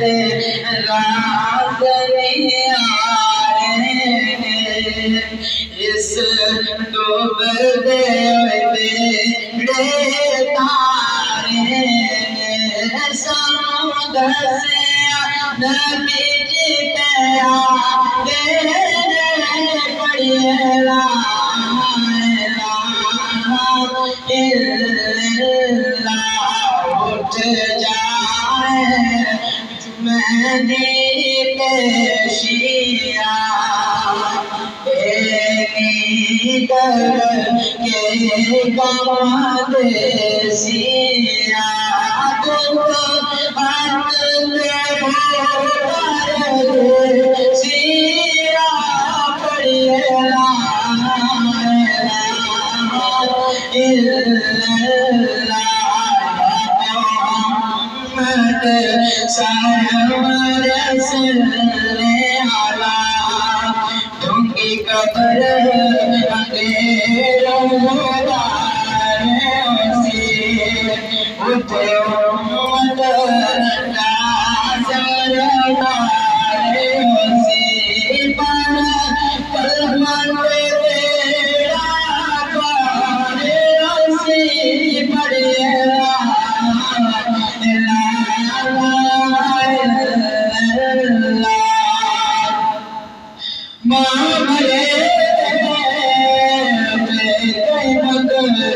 रात नहीं आए इस डूबते बेड़े तारे समुद्र से नबी जी पे आके पढ़िए ला उठ जाए जुम्मनी पेशिया के गम देसिया सिया पड़िया सरवर सल्ले अला तुमकी कब्र अंधेरों से उठे उम्मत नाज़र से पर कलमत तेरा पारे से पड़ेगा मामले कई मत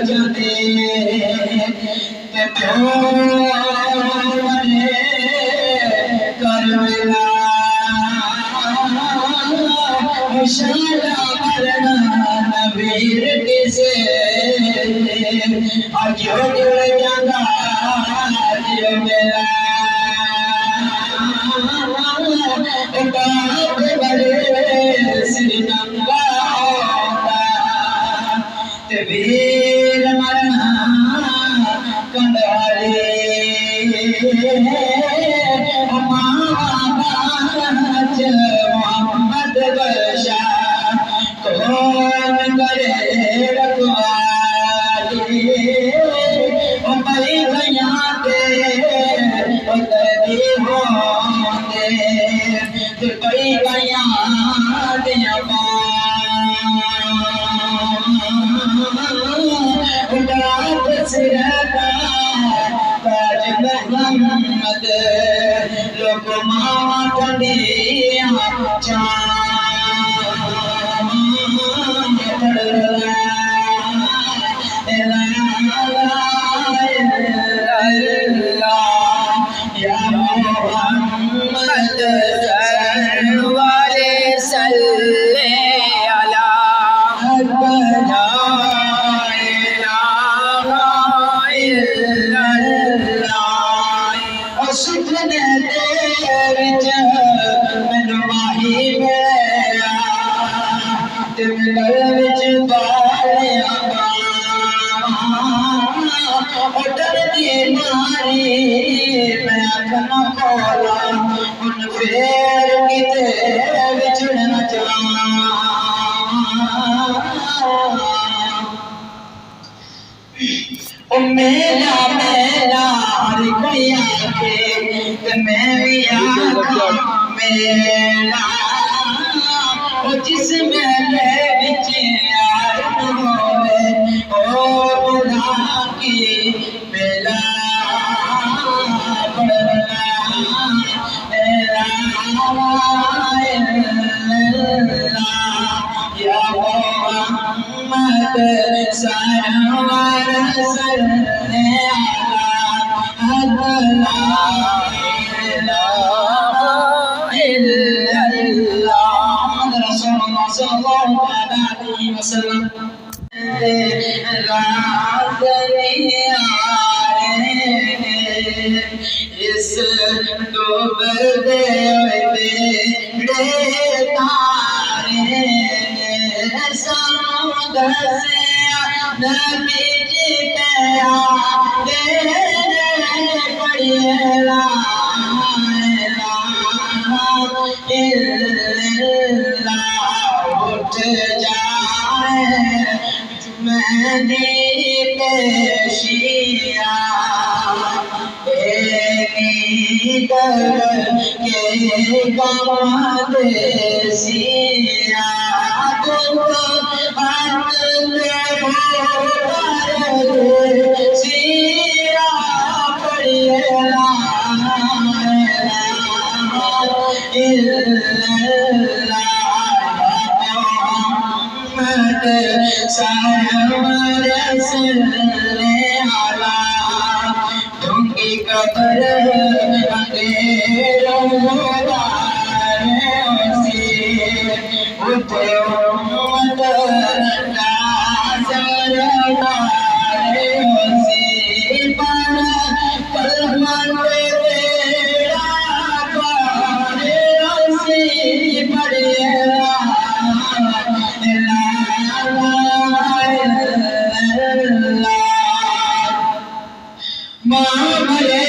जदे करवेला मुशाला मरना नबीर किसे अजो जुड़ जागा जो मेला श्रीनंगा तबीर मरना कंडारे मोहम्मद बशा कौन करे रखवाली भाई भैया के उतरती होंगे कई भैया दिया मोहम्मद लोग माठंडी या मोहम्मद सरवाले सल्ले अला सुखने तेरे मैनू माही मेरा तुम गल विच बालिया डर दी मारी मैं अखना खोला उन फेर किते विछड़ना चाह मेरा मेरा रिकया के मैं भी आखा मेरा जिस मेले बिच यार होवे ओ बुला की मेला पड़ना मेरा या मोहम्मद सरवर सल्ले अला रसूलुल्लाह सल्लल्लाहु अलैहि वसल्लम रात नहीं आए इस डूबते बेड़े तारे समुद्र से नबी जी पे आके पढ़िए ला उठ जाए जुम्मनी पेशिया कर के कमाल सिया तुम हाथ में हो सिया पड़ेला सरवर सल्ले अला तुमकी कब्र अंधेरों से उठे उम्मत नाज़र से पर कलमत तेरा पारे से पड़ेला मामले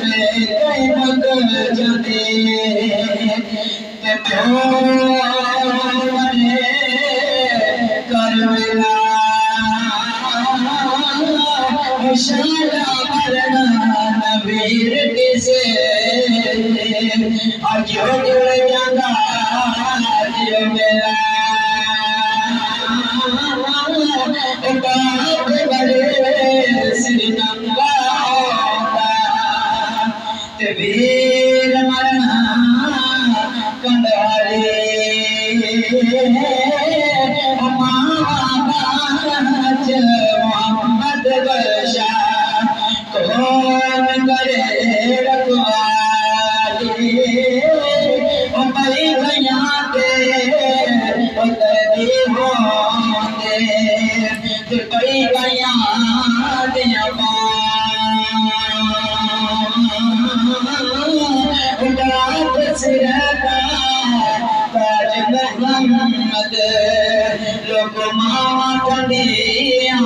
पे मग जदे करवेला शाला मरना नबीर किसे अजो जागा दियो मेरा श्रीनंगा तबीर मरना कंडाले मोहम्मद बशा कौन करे रखवाली मरी भैया के उतरी होंगे कई भैया मोहम्मद लोग मामा ठंडिया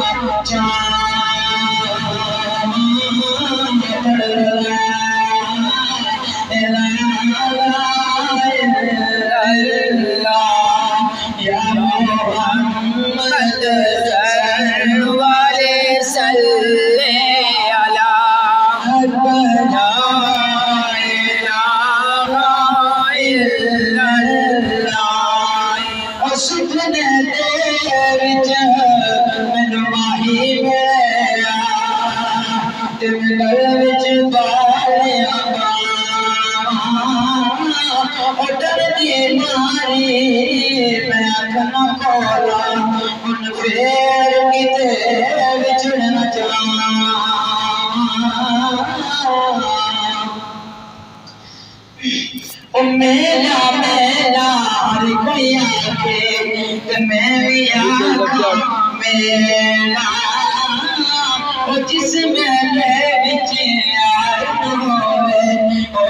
या मोहम्मद वाले सल्ले अला सुखने तेरे मैनू माही मिलया तुम गल विच बालिया डर दी मारी मैं अखना खोला उन फेर किते विछड़ना चाह मेरा मेरा रिकड़िया के मैं भी आखा मेरा जिस मेले बिच यार होवे ओ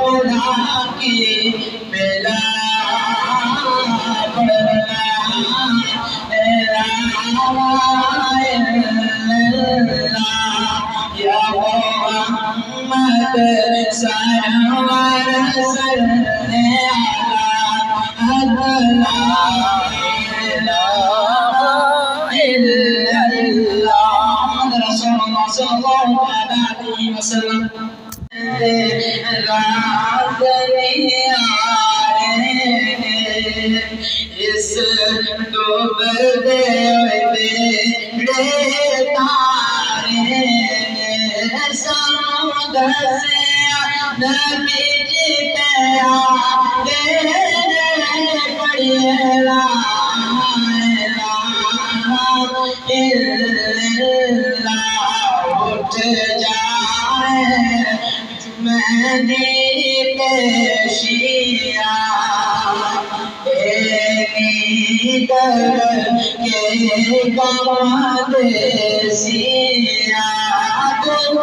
बुढ़ा की मेला पड़ना मेरा या मोहम्मद सरवर सल्ले अला रसूलुल्लाह सल्लल्लाहु अलैहि वसल्लम इस डूबर दे बेड़े तारे समुद्र से नबी जी पे पड़ेला उठ जाए मैंने पेशिया कर के कमाल सिया तुम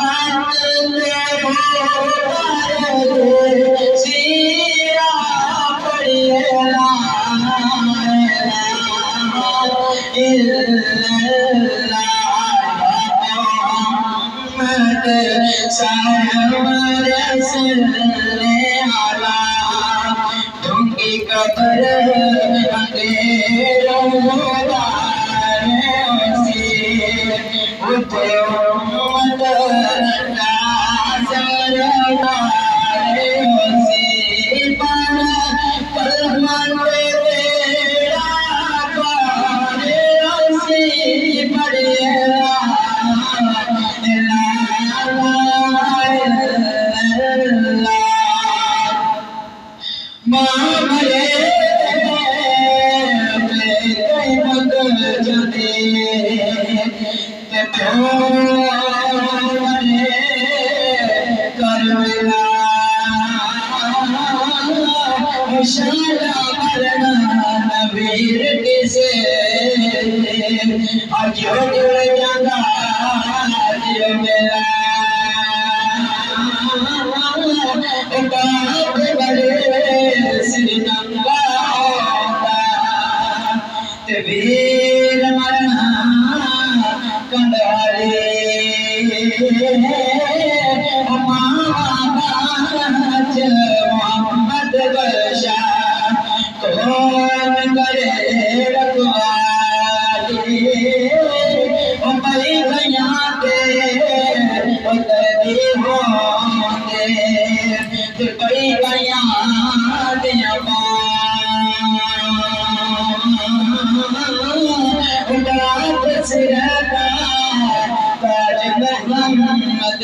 हाथ में हो सिया पड़ेला सरवर सल्ले अला तुमकी कब्र अंधेरों से उठे उम्मत नबीर किसे अजो जगा जो मेला बड़े श्रीनंगा वीर मरना कंडारे मोहम्मद बशा कौन करे रखवाली भाई भैया के उतरती होंगे भाई भैया दिया सिर का ताज मोहम्मद